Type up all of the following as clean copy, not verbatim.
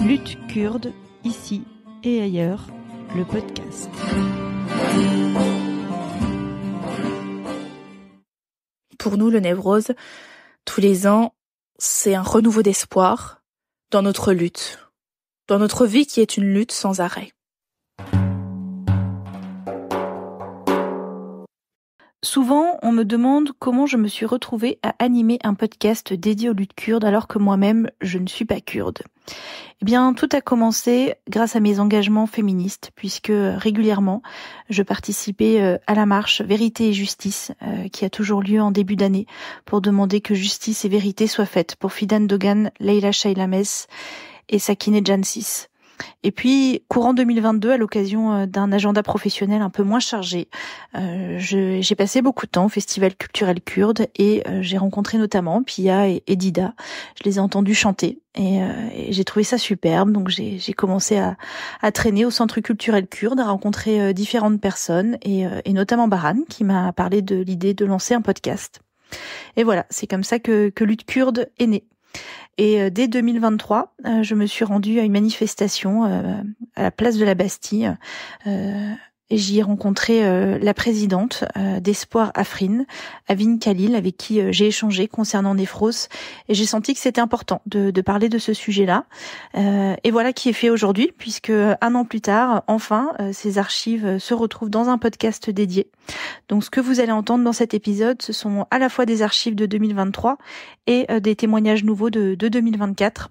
Lutte kurde, ici et ailleurs, le podcast. Pour nous, le Newroz, tous les ans, c'est un renouveau d'espoir dans notre lutte, dans notre vie qui est une lutte sans arrêt. Souvent, on me demande comment je me suis retrouvée à animer un podcast dédié aux luttes kurdes alors que moi-même, je ne suis pas kurde. Eh bien, tout a commencé grâce à mes engagements féministes, puisque régulièrement, je participais à la marche Vérité et Justice, qui a toujours lieu en début d'année, pour demander que justice et vérité soient faites pour Fidan Dogan, Leila Shailames et Sakineh Jansis. Et puis, courant 2022, à l'occasion d'un agenda professionnel un peu moins chargé, j'ai passé beaucoup de temps au Festival culturel kurde et j'ai rencontré notamment Pia et Dida. Je les ai entendus chanter et j'ai trouvé ça superbe. Donc j'ai commencé à traîner au Centre culturel kurde, à rencontrer différentes personnes et notamment Baran qui m'a parlé de l'idée de lancer un podcast. Et voilà, c'est comme ça que Lutte kurde est née. Et dès 2023, je me suis rendue à une manifestation à la place de la Bastille et j'y ai rencontré la présidente d'Espoir Afrin, Avin Khalil, avec qui j'ai échangé concernant Nefros et j'ai senti que c'était important de parler de ce sujet-là. Et voilà qui est fait aujourd'hui, puisque un an plus tard, enfin, ces archives se retrouvent dans un podcast dédié. Donc ce que vous allez entendre dans cet épisode, ce sont à la fois des archives de 2023 et des témoignages nouveaux de 2024.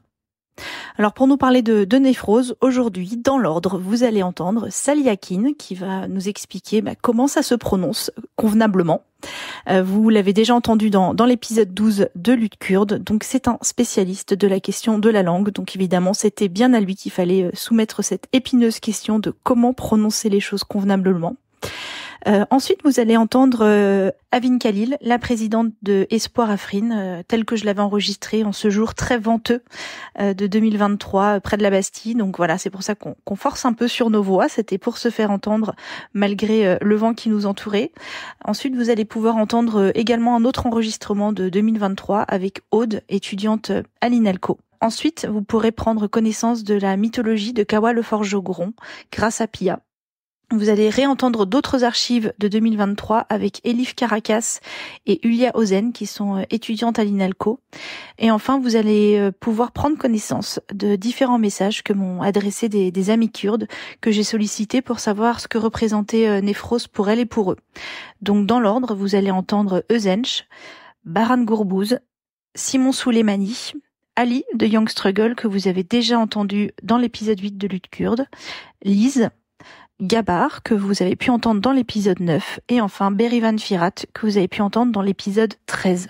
Alors pour nous parler de Nefros, aujourd'hui, dans l'ordre, vous allez entendre Sally Akin qui va nous expliquer comment ça se prononce convenablement. Vous l'avez déjà entendu dans l'épisode 12 de Lutte kurde, donc c'est un spécialiste de la question de la langue, donc évidemment c'était bien à lui qu'il fallait soumettre cette épineuse question de comment prononcer les choses convenablement. Ensuite, vous allez entendre Avin Khalil, la présidente de Espoir Afrin, telle que je l'avais enregistrée en ce jour très venteux de 2023 près de la Bastille. Donc voilà, c'est pour ça qu'on force un peu sur nos voix. C'était pour se faire entendre malgré le vent qui nous entourait. Ensuite, vous allez pouvoir entendre également un autre enregistrement de 2023 avec Aude, étudiante à l'INALCO. Ensuite, vous pourrez prendre connaissance de la mythologie de Kawa le Forgeron grâce à Pia. Vous allez réentendre d'autres archives de 2023 avec Elif Caracas et Ulia Ozen qui sont étudiantes à l'INALCO. Et enfin, vous allez pouvoir prendre connaissance de différents messages que m'ont adressés des amis kurdes que j'ai sollicités pour savoir ce que représentait Nefros pour elles et pour eux. Donc dans l'ordre, vous allez entendre Özench, Baran Gourbouz, Simon Souleymani, Ali de Young Struggle que vous avez déjà entendu dans l'épisode 8 de Lutte kurde, Lise, Gabar, que vous avez pu entendre dans l'épisode 9, et enfin Berivan Firat, que vous avez pu entendre dans l'épisode 13.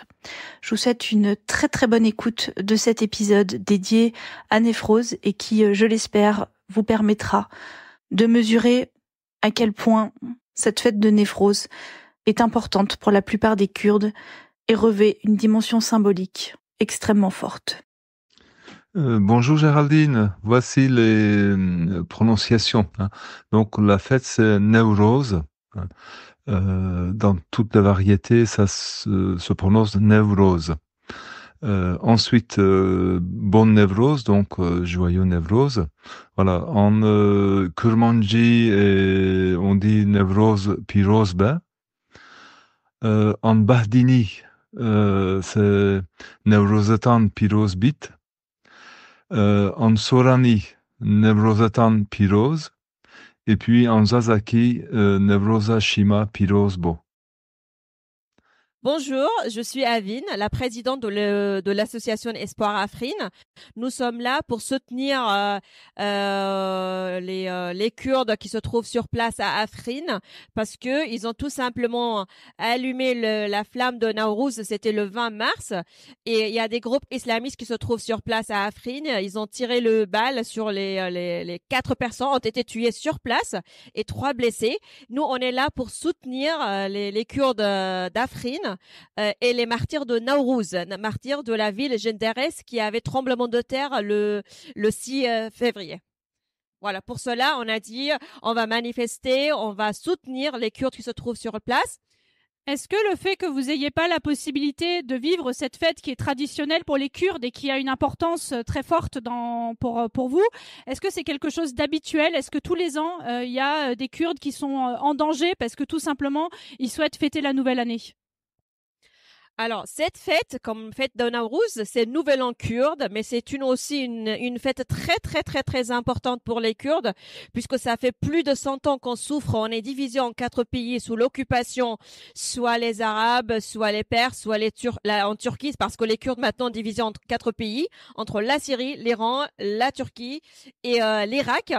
Je vous souhaite une très très bonne écoute de cet épisode dédié à Nefros et qui, je l'espère, vous permettra de mesurer à quel point cette fête de Nefros est importante pour la plupart des Kurdes et revêt une dimension symbolique extrêmement forte. Bonjour Géraldine, voici les prononciations. Donc la fête c'est Newroz. Dans toute la variété, ça se prononce Newroz. Ensuite, bon Newroz, donc joyeux Newroz. Voilà, en Kurmanji, on dit Newroz Pirozbe. En Bahdini, c'est Newrozetan Pirozbit. En Sorani, Nevrozatan Piroz, et puis en Zazaki, Nevroza Shima Pirozbo. Bonjour, je suis Avin, la présidente de l'association Espoir Afrin. Nous sommes là pour soutenir les Kurdes qui se trouvent sur place à Afrin parce que ils ont tout simplement allumé la flamme de Nowruz, c'était le 20 mars, et il y a des groupes islamistes qui se trouvent sur place à Afrin. Ils ont tiré le balle sur les 4 personnes ont été tuées sur place et 3 blessés. Nous, on est là pour soutenir les Kurdes d'Afrin et les martyrs de Nowruz, martyrs de la ville Genderes qui avait tremblement de terre le 6 février. Voilà, pour cela, on a dit, on va manifester, on va soutenir les Kurdes qui se trouvent sur place. Est-ce que le fait que vous n'ayez pas la possibilité de vivre cette fête qui est traditionnelle pour les Kurdes et qui a une importance très forte pour vous, est-ce que c'est quelque chose d'habituel? Est-ce que tous les ans, il y a des Kurdes qui sont en danger parce que tout simplement, ils souhaitent fêter la nouvelle année? Alors, cette fête, comme fête de Nowruz, c'est Nouvel An kurde, mais c'est aussi une fête très, très, très, très importante pour les Kurdes, puisque ça fait plus de 100 ans qu'on souffre. On est divisé en 4 pays sous l'occupation, soit les Arabes, soit les Perses, soit les Turcs, en Turquie, parce que les Kurdes maintenant divisés en 4 pays, entre la Syrie, l'Iran, la Turquie et l'Irak.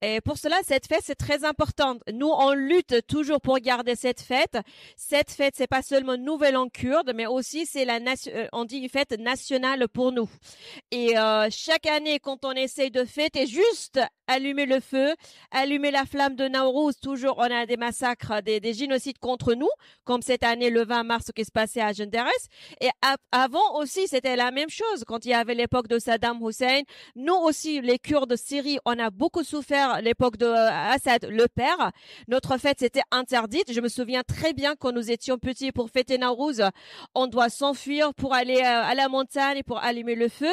Et pour cela, cette fête, c'est très importante. Nous, on lutte toujours pour garder cette fête. Cette fête, c'est pas seulement Nouvel An kurde, mais aussi c'est on dit une fête nationale pour nous. Et chaque année, quand on essaye de fêter, juste allumer le feu, allumer la flamme de Nowruz, toujours on a des massacres, des génocides contre nous, comme cette année le 20 mars qui se passait à Genderes. Et avant aussi, c'était la même chose quand il y avait l'époque de Saddam Hussein. Nous aussi, les Kurdes de Syrie, on a beaucoup souffert l'époque de Assad, le père. Notre fête, c'était interdite. Je me souviens très bien quand nous étions petits pour fêter Nowruz, on doit s'enfuir pour aller à la montagne pour allumer le feu.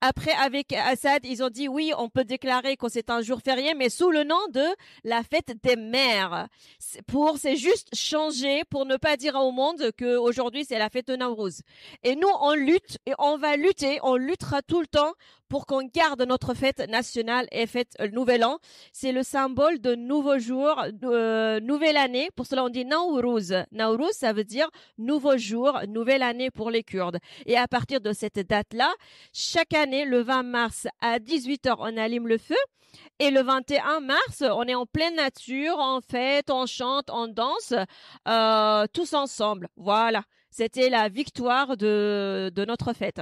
Après, avec Assad, ils ont dit oui, on peut déclarer que c'est un jour férié, mais sous le nom de la fête des mères. C'est juste changer pour ne pas dire au monde qu'aujourd'hui c'est la fête de Nowruz. Et nous, on lutte et on va lutter, on luttera tout le temps pour qu'on garde notre fête nationale et fête Nouvel An. C'est le symbole de nouveau jour, nouvelle année. Pour cela, on dit Nowruz. Nowruz, ça veut dire nouveau jour, nouvelle année pour les Kurdes. Et à partir de cette date-là, chaque année, le 20 mars à 18h, on allume le feu. Et le 21 mars, on est en pleine nature, on fête, on chante, on danse, tous ensemble. Voilà. C'était la victoire de notre fête.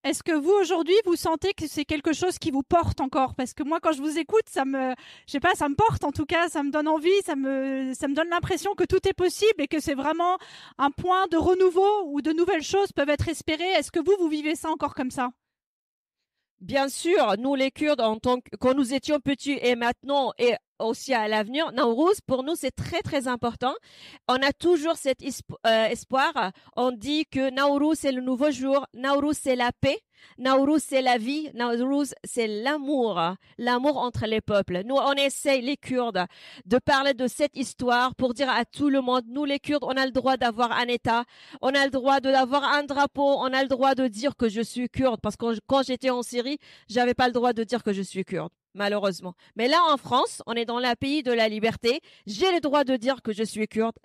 Est-ce que vous, aujourd'hui, vous sentez que c'est quelque chose qui vous porte encore? Parce que moi, quand je vous écoute, ça me porte en tout cas, ça me donne envie, ça me donne l'impression que tout est possible et que c'est vraiment un point de renouveau où de nouvelles choses peuvent être espérées. Est-ce que vous vivez ça encore comme ça? Bien sûr, nous les Kurdes, quand nous étions petits et maintenant et aussi à l'avenir, Nowruz, pour nous, c'est très, très important. On a toujours cet espoir. On dit que Nowruz, c'est le nouveau jour. Nowruz, c'est la paix. Nowruz, c'est la vie. Nowruz, c'est l'amour. L'amour entre les peuples. Nous, on essaye, les Kurdes, de parler de cette histoire pour dire à tout le monde, nous, les Kurdes, on a le droit d'avoir un État. On a le droit d'avoir un drapeau. On a le droit de dire que je suis kurde. Parce que quand j'étais en Syrie, j'avais pas le droit de dire que je suis kurde. Malheureusement. Mais là, en France, on est dans le pays de la liberté. J'ai le droit de dire que je suis kurde.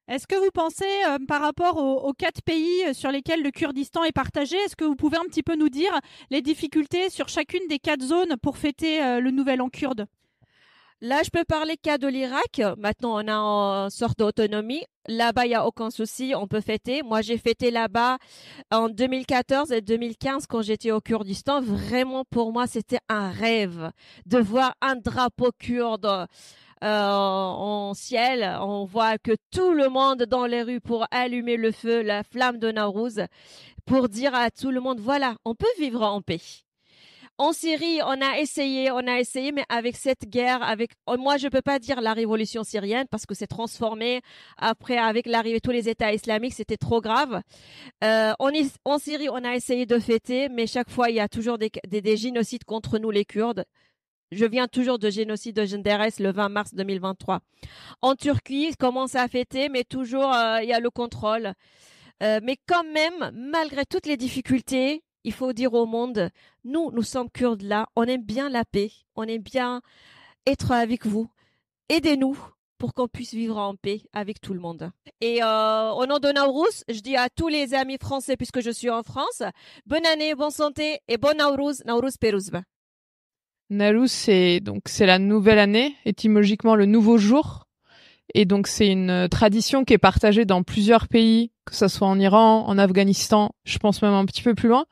Est-ce que vous pensez, par rapport aux 4 pays sur lesquels le Kurdistan est partagé, est-ce que vous pouvez un petit peu nous dire les difficultés sur chacune des 4 zones pour fêter le Nouvel An kurde? Là, je peux parler cas de l'Irak. Maintenant, on a une sorte d'autonomie. Là-bas, il n'y a aucun souci, on peut fêter. Moi, j'ai fêté là-bas en 2014 et 2015 quand j'étais au Kurdistan. Vraiment, pour moi, c'était un rêve de voir un drapeau kurde en ciel. On voit que tout le monde dans les rues pour allumer le feu, la flamme de Nowruz, pour dire à tout le monde, voilà, on peut vivre en paix. En Syrie, on a essayé, mais avec cette guerre, moi, je peux pas dire la révolution syrienne parce que c'est transformé. Après, avec l'arrivée de tous les États islamiques, c'était trop grave. En Syrie, on a essayé de fêter, mais chaque fois, il y a toujours des génocides contre nous, les Kurdes. Je viens toujours de génocide de Genderes le 20 mars 2023. En Turquie, ils commencent à fêter, mais toujours, il y a le contrôle. Mais quand même, malgré toutes les difficultés, il faut dire au monde, nous sommes Kurdes là, on aime bien la paix, on aime bien être avec vous. Aidez-nous pour qu'on puisse vivre en paix avec tout le monde. Et au nom de Nowruz, je dis à tous les amis français, puisque je suis en France, bonne année, bonne santé et bon Nowruz, Nowruz Peruzba. Nowruz, c'est la nouvelle année, étymologiquement le nouveau jour. Et donc, c'est une tradition qui est partagée dans plusieurs pays, que ce soit en Iran, en Afghanistan, je pense même un petit peu plus loin.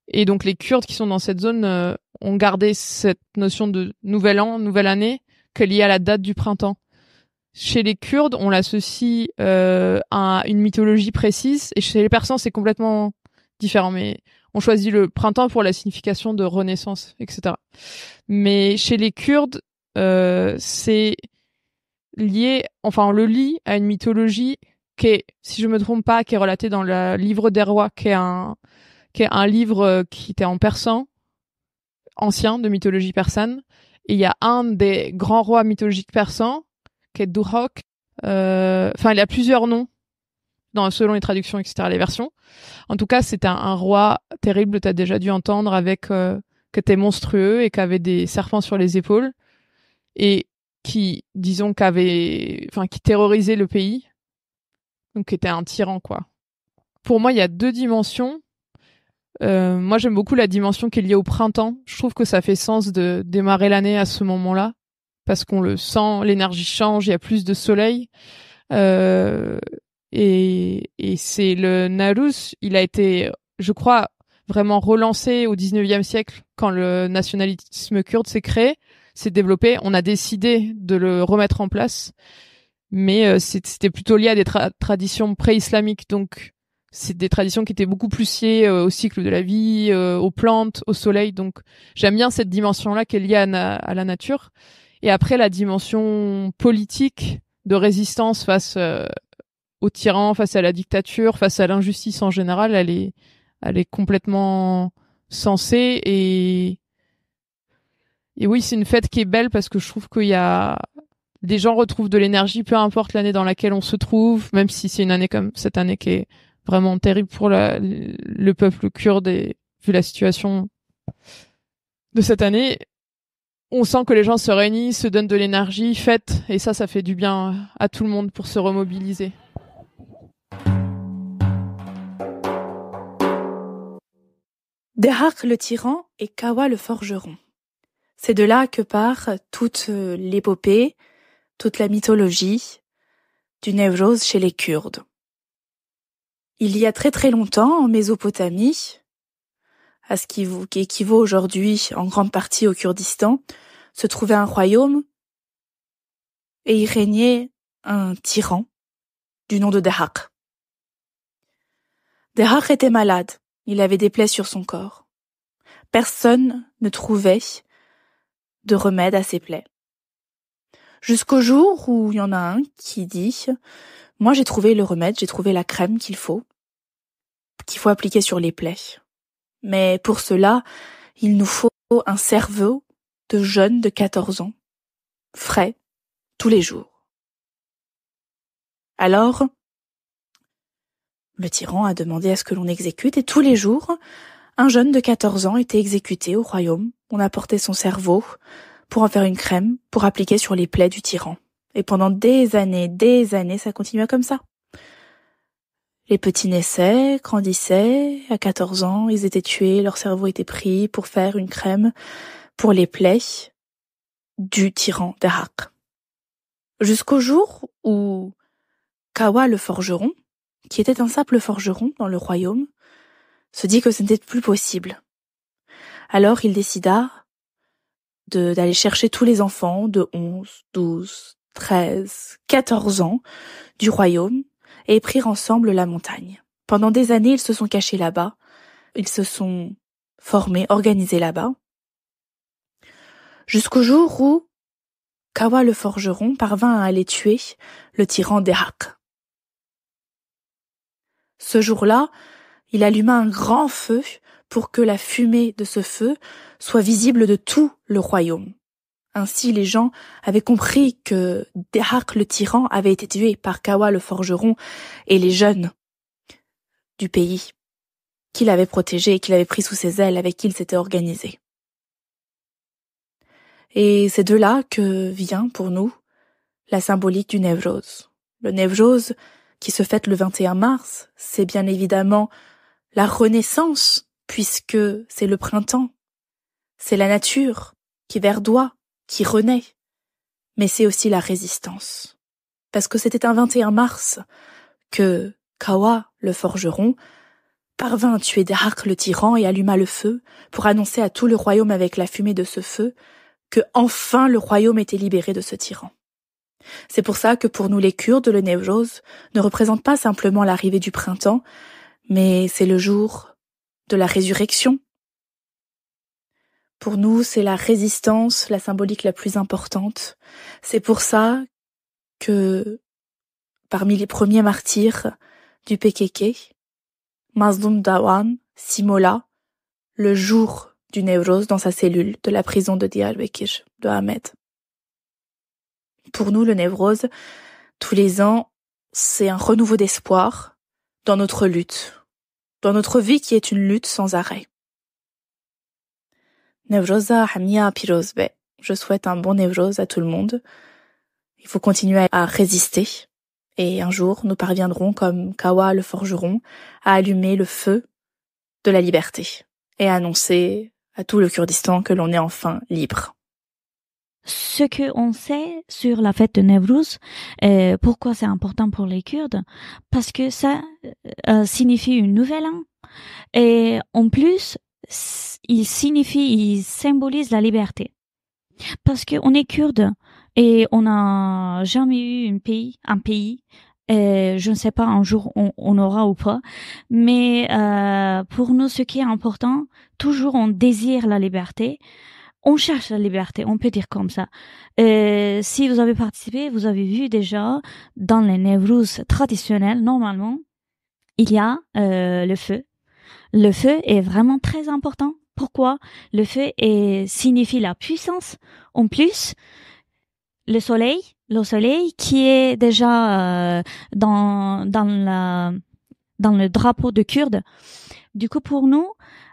Et donc, les Kurdes qui sont dans cette zone ont gardé cette notion de nouvel an, nouvelle année, que liée à la date du printemps. Chez les Kurdes, on l'associe à une mythologie précise, et chez les Persans, c'est complètement différent. Mais on choisit le printemps pour la signification de renaissance, etc. Mais chez les Kurdes, c'est lié, enfin on le lie à une mythologie qui est, si je me trompe pas, qui est relatée dans le livre des rois, qui est un livre qui était en persan, ancien, de mythologie persane. Et il y a un des grands rois mythologiques persans, qui est Duhok. Enfin, il a plusieurs noms, selon les traductions, etc., les versions. En tout cas, c'était un roi terrible, t'as déjà dû entendre, avec qui était monstrueux et qui avait des serpents sur les épaules. Et qui, disons, qui terrorisait le pays. Donc, qui était un tyran, quoi. Pour moi, il y a 2 dimensions. Moi, j'aime beaucoup la dimension qui est liée au printemps. Je trouve que ça fait sens de démarrer l'année à ce moment-là, parce qu'on le sent, l'énergie change, il y a plus de soleil. Et c'est le Nowruz, il a été, je crois, vraiment relancé au 19e siècle, quand le nationalisme kurde s'est créé, s'est développé. On a décidé de le remettre en place, mais c'était plutôt lié à des traditions pré-islamiques, donc c'est des traditions qui étaient beaucoup plus liées au cycle de la vie, aux plantes, au soleil. Donc j'aime bien cette dimension-là qui est liée à la nature. Et après, la dimension politique de résistance face aux tyrans, face à la dictature, face à l'injustice en général, elle est complètement sensée. Et oui, c'est une fête qui est belle parce que je trouve qu'il y a des gens retrouvent de l'énergie, peu importe l'année dans laquelle on se trouve, même si c'est une année comme cette année qui est vraiment terrible pour le peuple kurde, et vu la situation de cette année, on sent que les gens se réunissent, se donnent de l'énergie, fêtent, et ça fait du bien à tout le monde pour se remobiliser. Dahak le tyran et Kawa le forgeron. C'est de là que part toute l'épopée, toute la mythologie du Newroz chez les Kurdes. Il y a très très longtemps, en Mésopotamie, à ce qui équivaut aujourd'hui en grande partie au Kurdistan, se trouvait un royaume et y régnait un tyran du nom de Dahak. Dahak était malade, il avait des plaies sur son corps. Personne ne trouvait de remède à ses plaies. Jusqu'au jour où il y en a un qui dit « Moi j'ai trouvé le remède, j'ai trouvé la crème qu'il faut appliquer sur les plaies. Mais pour cela, il nous faut un cerveau de jeune de 14 ans, frais, tous les jours. » Alors, le tyran a demandé à ce que l'on exécute, et tous les jours, un jeune de 14 ans était exécuté au royaume. On apportait son cerveau pour en faire une crème, pour appliquer sur les plaies du tyran. Et pendant des années, ça continua comme ça. Les petits naissaient, grandissaient, à 14 ans, ils étaient tués, leur cerveau était pris pour faire une crème pour les plaies du tyran Dahak. Jusqu'au jour où Kawa le forgeron, qui était un simple forgeron dans le royaume, se dit que ce n'était plus possible. Alors il décida d'aller chercher tous les enfants de 11, 12, 13, 14 ans du royaume et prirent ensemble la montagne. Pendant des années, ils se sont cachés là-bas, ils se sont formés, organisés là-bas, jusqu'au jour où Kawa le forgeron parvint à aller tuer le tyran Dahak. Ce jour-là, il alluma un grand feu pour que la fumée de ce feu soit visible de tout le royaume. Ainsi, les gens avaient compris que Dahak le tyran avait été tué par Kawa le forgeron et les jeunes du pays qu'il avait protégés et qu'il avait pris sous ses ailes, avec qui il s'était organisé. Et c'est de là que vient pour nous la symbolique du Newroz. Le Newroz, qui se fête le 21 mars, c'est bien évidemment la renaissance, puisque c'est le printemps. C'est la nature qui verdoie, qui renaît. Mais c'est aussi la résistance. Parce que c'était un 21 mars que Kawa, le forgeron, parvint à tuer Dahak le tyran et alluma le feu pour annoncer à tout le royaume avec la fumée de ce feu que enfin le royaume était libéré de ce tyran. C'est pour ça que pour nous les Kurdes, le Newroz ne représente pas simplement l'arrivée du printemps, mais c'est le jour de la résurrection. Pour nous, c'est la résistance, la symbolique la plus importante. C'est pour ça que parmi les premiers martyrs du PKK, Mazloum Dawan s'immola le jour du Newroz dans sa cellule de la prison de Diyarbakir de Ahmed. Pour nous, le Newroz, tous les ans, c'est un renouveau d'espoir dans notre lutte, dans notre vie qui est une lutte sans arrêt. Newroza Hamia Pirozbe. Je souhaite un bon Newroz à tout le monde. Il faut continuer à résister. Et un jour, nous parviendrons, comme Kawa le forgeron, à allumer le feu de la liberté et à annoncer à tout le Kurdistan que l'on est enfin libre. Ce que on sait sur la fête de Newroz, pourquoi c'est important pour les Kurdes, parce que ça signifie une nouvelle an. Et en plus, il symbolise la liberté. Parce que on est Kurde et on n'a jamais eu un pays. Je ne sais pas un jour on aura ou pas, mais pour nous ce qui est important, toujours on désire la liberté, on cherche la liberté, on peut dire comme ça. Si vous avez participé, vous avez vu déjà dans les Newroz traditionnels, normalement il y a le feu. Le feu est vraiment très important. Pourquoi? Le feu signifie la puissance. En plus, le soleil qui est déjà dans le drapeau de Kurde. Du coup, pour nous,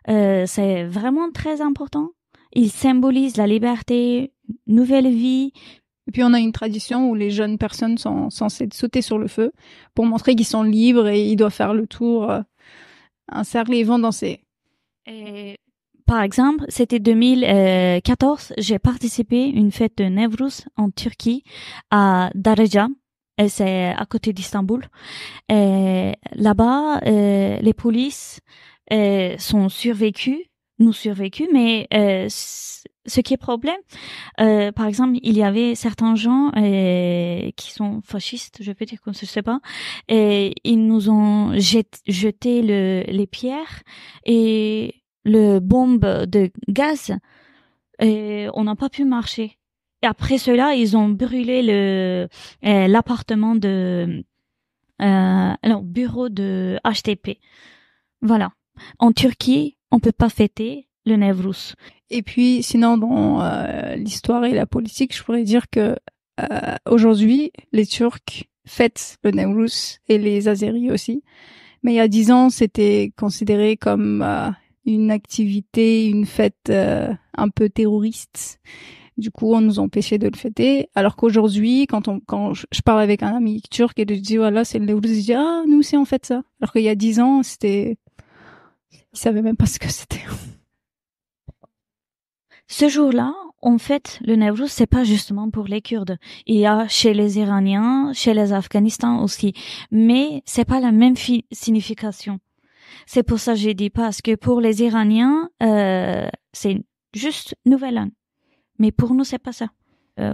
c'est vraiment très important. Il symbolise la liberté, nouvelle vie. Et puis on a une tradition où les jeunes personnes sont censées sauter sur le feu pour montrer qu'ils sont libres et ils doivent faire le tour, un cercle et ils vont danser. Et par exemple, c'était 2014, j'ai participé à une fête de Newroz en Turquie, à Darıca, et c'est à côté d'Istanbul. Et là-bas, les polices sont nous survécus, mais ce qui est problème, par exemple, il y avait certains gens qui sont fascistes, je peux dire comme ça, je sais pas, et ils nous ont jeté les pierres et le bombe de gaz, et on n'a pas pu marcher. Et après cela, ils ont brûlé l'appartement bureau de HTP. Voilà. En Turquie, on peut pas fêter le Newroz. Et puis, sinon, dans l'histoire et la politique, je pourrais dire que aujourd'hui, les Turcs fêtent le Newroz et les Azéris aussi. Mais il y a 10 ans, c'était considéré comme une activité, une fête un peu terroriste. Du coup, on nous empêchait de le fêter. Alors qu'aujourd'hui, quand je parle avec un ami turc et je dis voilà, c'est le Newroz, il dit ah, nous aussi on fête ça. Alors qu'il y a 10 ans, ils savaient même pas ce que c'était. Ce jour-là, en fait, le Newroz, c'est pas justement pour les Kurdes. Il y a chez les Iraniens, chez les Afghanistans aussi. Mais c'est pas la même signification. C'est pour ça que j'ai dit, parce que pour les Iraniens, c'est juste Nouvel An. Mais pour nous, c'est pas ça.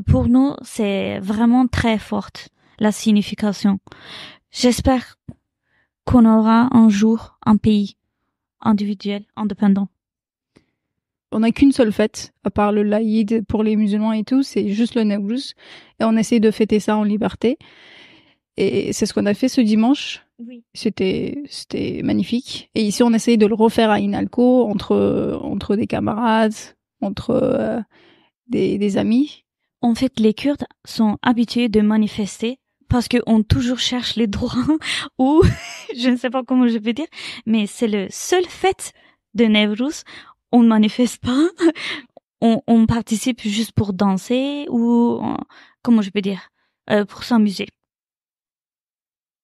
Pour nous, c'est vraiment très forte, la signification. J'espère qu'on aura un jour un pays individuel, indépendant. On n'a qu'une seule fête, à part le l'Aïd pour les musulmans et tout, c'est juste le Newroz. Et on essaie de fêter ça en liberté. Et c'est ce qu'on a fait ce dimanche. Oui. C'était magnifique. Et ici, on essaye de le refaire à Inalco, entre des camarades, entre des amis. En fait, les Kurdes sont habitués de manifester parce qu'on toujours cherche les droits ou je ne sais pas comment je peux dire, mais c'est le seul fête de Newroz. On ne manifeste pas, on participe juste pour danser ou comment je peux dire, pour s'amuser.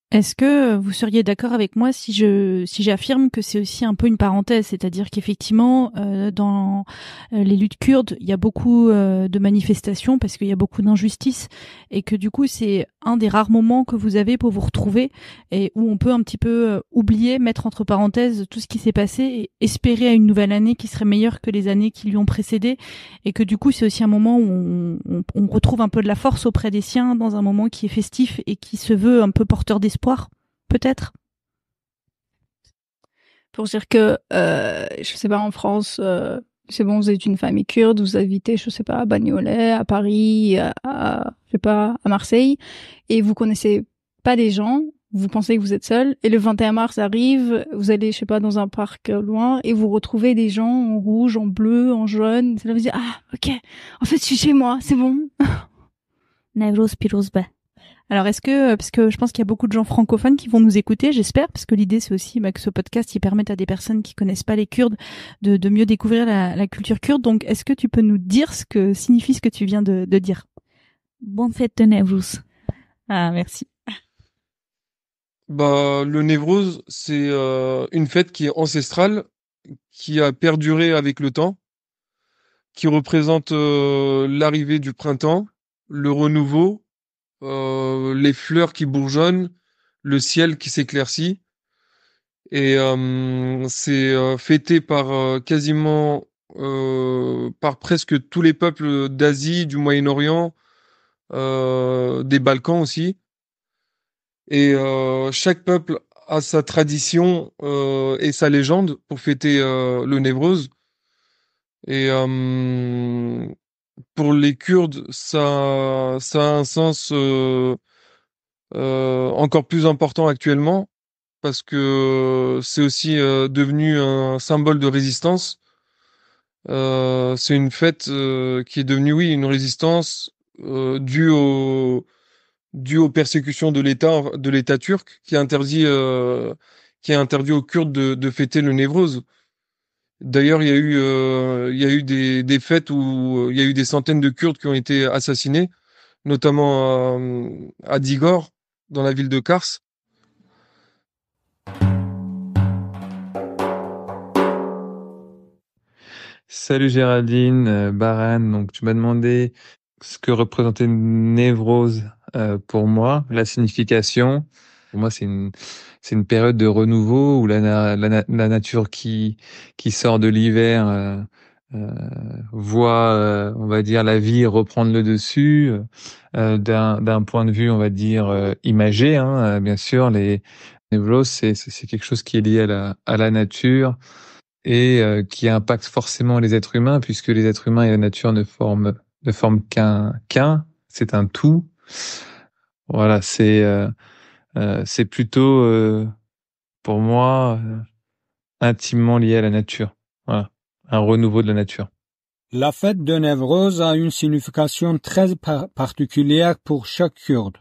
Est-ce que vous seriez d'accord avec moi si j'affirme que c'est aussi un peu une parenthèse, c'est-à-dire qu'effectivement dans les luttes kurdes, il y a beaucoup de manifestations parce qu'il y a beaucoup d'injustices et que du coup c'est un des rares moments que vous avez pour vous retrouver et où on peut un petit peu oublier, mettre entre parenthèses tout ce qui s'est passé et espérer à une nouvelle année qui serait meilleure que les années qui lui ont précédé et que du coup c'est aussi un moment où on retrouve un peu de la force auprès des siens dans un moment qui est festif et qui se veut un peu porteur d'espoir, peut-être. Pour dire que, je sais pas, en France, c'est bon, vous êtes une famille kurde, vous habitez, je sais pas, à Bagnolet, à Paris, je sais pas, à Marseille, et vous connaissez pas des gens, vous pensez que vous êtes seul, et le 21 mars arrive, vous allez, je sais pas, dans un parc loin, et vous retrouvez des gens en rouge, en bleu, en jaune, c'est là vous dites, ah, ok, en fait, je suis chez moi, c'est bon. Nevroz Pirozbe. Alors, est-ce que, parce que je pense qu'il y a beaucoup de gens francophones qui vont nous écouter, j'espère, parce que l'idée, c'est aussi que ce podcast, il permette à des personnes qui connaissent pas les Kurdes de mieux découvrir la culture kurde. Donc, est-ce que tu peux nous dire ce que signifie ce que tu viens de dire? Bonne fête de Nevroz. Ah, merci. Le Newroz, c'est une fête qui est ancestrale, qui a perduré avec le temps, qui représente l'arrivée du printemps, le renouveau, les fleurs qui bourgeonnent, le ciel qui s'éclaircit. Et c'est fêté par quasiment par presque tous les peuples d'Asie, du Moyen-Orient, des Balkans aussi. Et chaque peuple a sa tradition et sa légende pour fêter le Newroz. Et pour les Kurdes, ça a un sens encore plus important actuellement parce que c'est aussi devenu un symbole de résistance. C'est une fête qui est devenue, oui, une résistance due aux persécutions de l'État turc qui a interdit aux Kurdes de fêter le Newroz. D'ailleurs, il y a eu des fêtes où il y a eu des centaines de Kurdes qui ont été assassinés, notamment à Digor, dans la ville de Kars. Salut Géraldine, Baran. Donc tu m'as demandé ce que représentait Newroz pour moi, la signification. Pour moi, c'est une période de renouveau où la nature qui sort de l'hiver voit, on va dire, la vie reprendre le dessus d'un point de vue, on va dire, imagé. Hein, bien sûr, les Newroz, c'est quelque chose qui est lié à la nature et qui impacte forcément les êtres humains, puisque les êtres humains et la nature ne forment qu'un, c'est un tout. Voilà, c'est plutôt pour moi intimement lié à la nature. Voilà, un renouveau de la nature. La fête de Newroz a une signification très particulière pour chaque Kurde.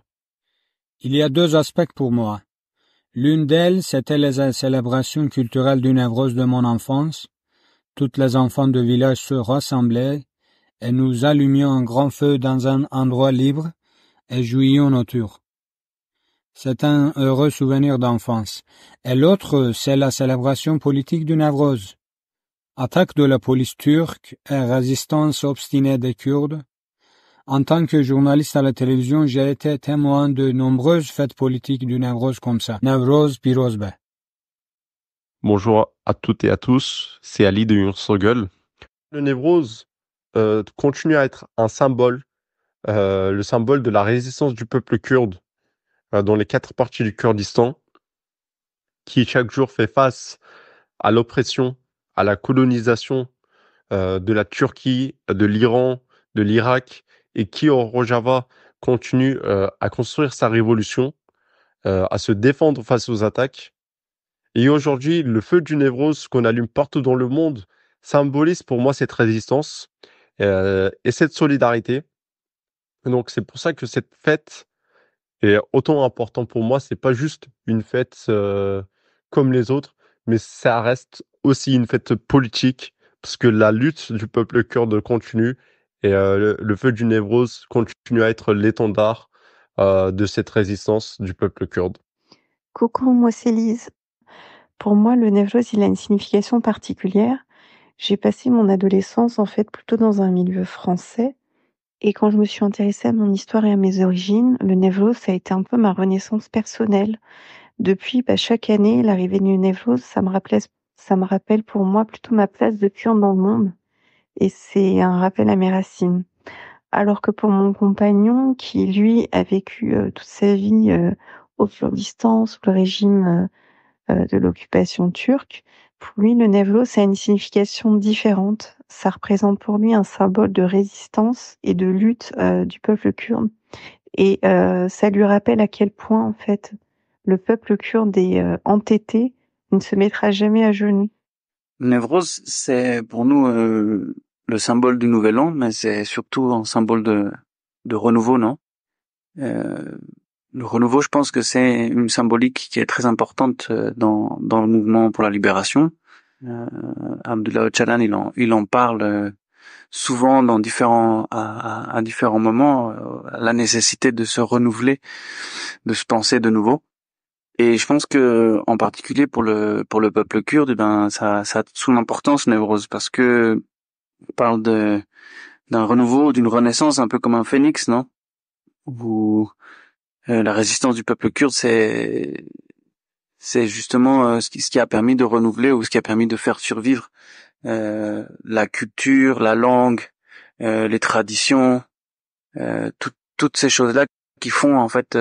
Il y a deux aspects pour moi. L'une d'elles, c'était les célébrations culturelles du Newroz de mon enfance. Toutes les enfants du village se rassemblaient et nous allumions un grand feu dans un endroit libre et jouions autour. C'est un heureux souvenir d'enfance. Et l'autre, c'est la célébration politique du Newroz. Attaque de la police turque et résistance obstinée des Kurdes. En tant que journaliste à la télévision, j'ai été témoin de nombreuses fêtes politiques du Newroz comme ça. Nevroz Pirozbe. Bonjour à toutes et à tous, c'est Ali de Yursogul. Le Newroz continue à être un symbole, le symbole de la résistance du peuple kurde dans les 4 parties du Kurdistan, qui chaque jour fait face à l'oppression, à la colonisation de la Turquie, de l'Iran, de l'Irak, et qui au Rojava continue à construire sa révolution, à se défendre face aux attaques. Et aujourd'hui, le feu du Newroz qu'on allume partout dans le monde symbolise pour moi cette résistance et cette solidarité. Et donc c'est pour ça que cette fête est autant importante pour moi. C'est pas juste une fête comme les autres, mais ça reste aussi une fête politique parce que la lutte du peuple kurde continue et le feu du Newroz continue à être l'étendard de cette résistance du peuple kurde. Coucou, moi c'est Lise. Pour moi, le Newroz, il a une signification particulière. J'ai passé mon adolescence, en fait, plutôt dans un milieu français. Et quand je me suis intéressée à mon histoire et à mes origines, le Newroz, ça a été un peu ma renaissance personnelle. Depuis, chaque année, l'arrivée du Newroz, ça me rappelle pour moi plutôt ma place de Kurde dans le monde. Et c'est un rappel à mes racines. Alors que pour mon compagnon, qui lui a vécu toute sa vie au Kurdistan, sous le régime de l'occupation turque, pour lui, le Newroz a une signification différente. ça représente pour lui un symbole de résistance et de lutte du peuple kurde. Et ça lui rappelle à quel point, en fait, le peuple kurde est entêté, il ne se mettra jamais à genoux. Newroz, c'est pour nous le symbole du nouvel an, mais c'est surtout un symbole de renouveau, non? Le renouveau, je pense que c'est une symbolique qui est très importante dans le mouvement pour la libération. Abdullah Öcalan, il en parle souvent dans à différents moments, la nécessité de se renouveler, de se penser de nouveau. Et je pense que, en particulier pour le peuple kurde, ça a son importance, Newroz, parce que on parle d'un renouveau, d'une renaissance, un peu comme un phénix, non? Où la résistance du peuple kurde, c'est justement ce qui a permis de renouveler ou ce qui a permis de faire survivre la culture, la langue, les traditions, toutes ces choses-là qui font en fait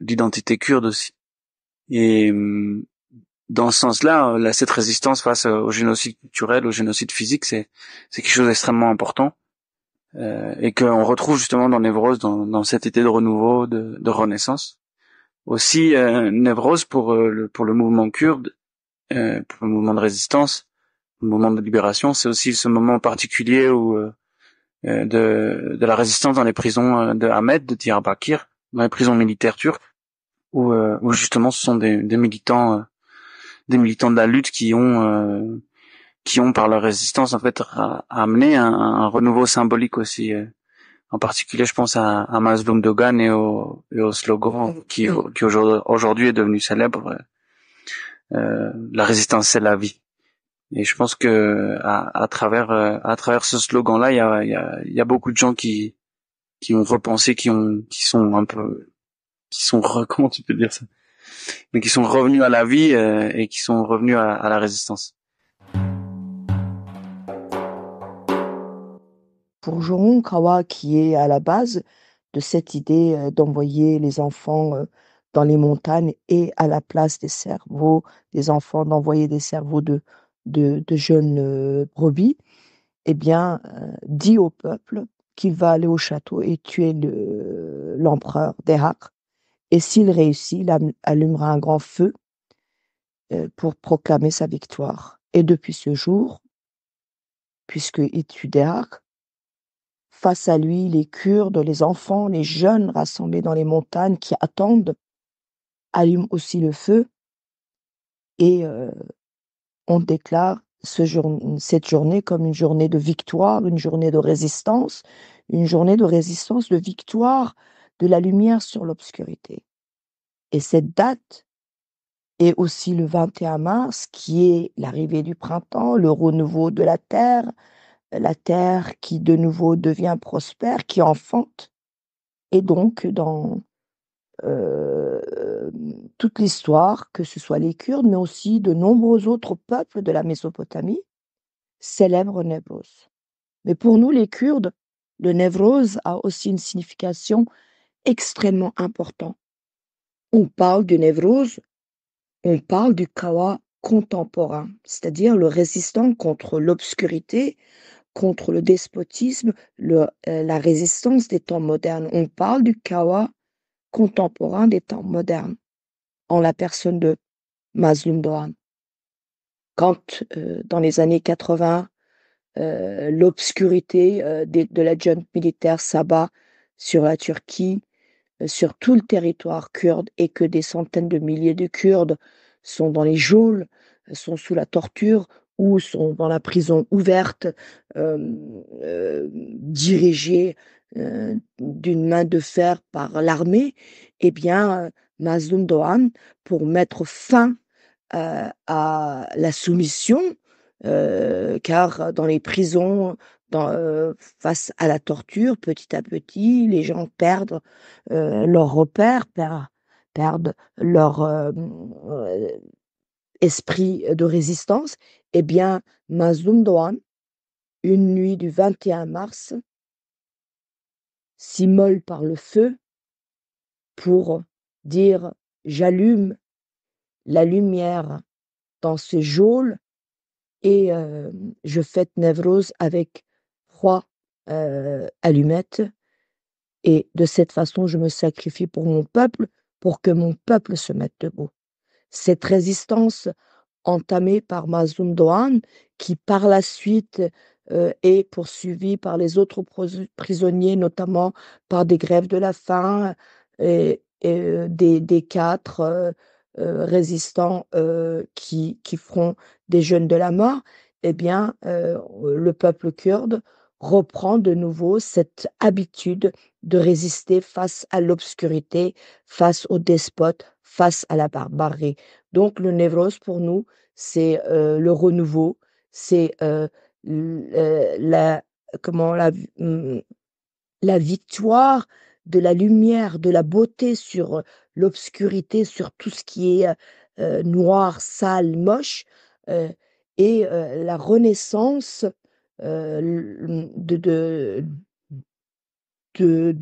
l'identité kurde aussi. Et dans ce sens-là, cette résistance face au génocide culturel, au génocide physique, c'est quelque chose d'extrêmement important et qu'on retrouve justement dans Newroz, dans cet été de renouveau, de renaissance. Aussi, Newroz pour le mouvement kurde, pour le mouvement de résistance, le mouvement de libération, c'est aussi ce moment particulier où de la résistance dans les prisons de Ahmed, de Diyarbakir, dans les prisons militaires turques, où justement ce sont des militants de la lutte qui ont par leur résistance en fait amené un renouveau symbolique aussi. En particulier, je pense à Mazloum Dogan et au slogan qui aujourd'hui est devenu célèbre. La résistance, c'est la vie. Et je pense que à travers ce slogan-là, il y a beaucoup de gens qui ont repensé, comment tu peux dire ça, mais qui sont revenus à la vie et qui sont revenus à la résistance. Pour Joron Kawa, qui est à la base de cette idée d'envoyer les enfants dans les montagnes et à la place des cerveaux des enfants, d'envoyer des cerveaux de jeunes brebis, eh bien, dit au peuple qu'il va aller au château et tuer l'empereur Dehak. Et s'il réussit, il allumera un grand feu pour proclamer sa victoire. Et depuis ce jour, puisqu'il tue Dehak, face à lui, les Kurdes, les enfants, les jeunes rassemblés dans les montagnes qui attendent, allument aussi le feu et on déclare cette journée comme une journée de victoire, une journée de résistance, de victoire de la lumière sur l'obscurité. Et cette date est aussi le 21 mars, qui est l'arrivée du printemps, le renouveau de la terre qui de nouveau devient prospère, qui enfante. Et donc, dans toute l'histoire, que ce soit les Kurdes, mais aussi de nombreux autres peuples de la Mésopotamie, célèbrent Newroz. Mais pour nous, les Kurdes, le Newroz a aussi une signification extrêmement importante. On parle du Newroz, on parle du Kawa contemporain, c'est-à-dire le résistant contre l'obscurité, contre le despotisme, la résistance des temps modernes. On parle du Kawa contemporain des temps modernes, en la personne de Mazloum Dogan. Quand, dans les années 80, l'obscurité de la junte militaire s'abat sur la Turquie, sur tout le territoire kurde, et que des centaines de milliers de Kurdes sont dans les geôles, sont sous la torture ou sont dans la prison ouverte, dirigés d'une main de fer par l'armée, eh bien, Mazloum Dogan, pour mettre fin à la soumission, car dans les prisons, face à la torture, petit à petit, les gens perdent leurs repères, perdent leur esprit de résistance. Eh bien, Mazloum Dogan, une nuit du 21 mars, s'immole par le feu pour dire « J'allume la lumière dans ce geôle et je fête Newroz avec 3 allumettes et de cette façon, je me sacrifie pour mon peuple, pour que mon peuple se mette debout. Cette résistance entamée par Mazloum Doan, qui par la suite est poursuivi par les autres prisonniers, notamment par des grèves de la faim et des 4 résistants qui feront des jeûnes de la mort, eh bien, le peuple kurde reprend de nouveau cette habitude de résister face à l'obscurité, face aux despotes, face à la barbarie. Donc le Newroz pour nous, c'est le renouveau, c'est la victoire de la lumière, de la beauté sur l'obscurité, sur tout ce qui est noir, sale, moche, et la renaissance de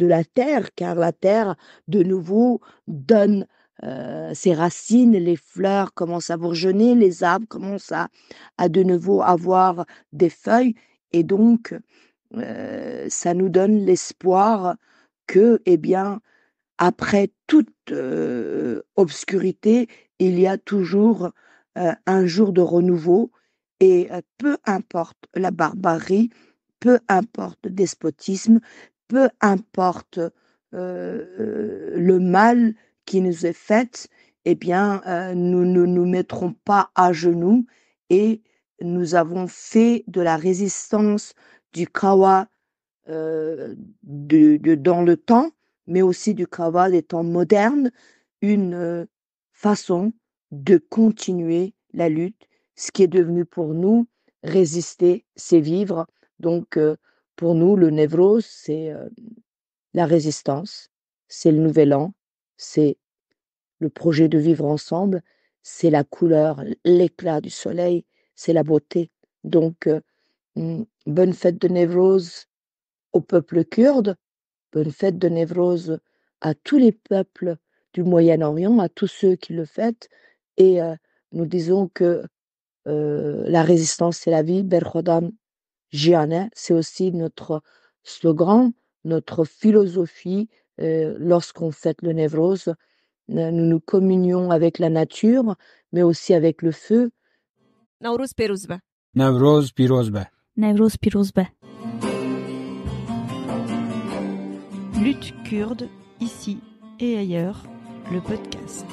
la terre, car la terre, de nouveau, donne ses racines, les fleurs commencent à bourgeonner, les arbres commencent à de nouveau avoir des feuilles, et donc ça nous donne l'espoir que, eh bien, après toute obscurité, il y a toujours un jour de renouveau, et peu importe la barbarie, peu importe le despotisme, peu importe le mal qui nous est fait, eh bien, nous ne nous mettrons pas à genoux, et nous avons fait de la résistance du Kawa dans le temps, mais aussi du Kawa des temps modernes, une façon de continuer la lutte. Ce qui est devenu pour nous résister, c'est vivre. Donc, pour nous, le Newroz, c'est la résistance, c'est le nouvel an, c'est le projet de vivre ensemble, c'est la couleur, l'éclat du soleil, c'est la beauté. Donc, bonne fête de Newroz au peuple kurde, bonne fête de Newroz à tous les peuples du Moyen-Orient, à tous ceux qui le fêtent, et nous disons que la résistance, c'est la vie, Berkhodam Jiane, c'est aussi notre slogan, notre philosophie. Lorsqu'on fête le Newroz, nous nous communions avec la nature, mais aussi avec le feu. Nowruz Piruz be. Newroz Piroz be. Newroz Piroz be. Lutte kurde, ici et ailleurs, le podcast.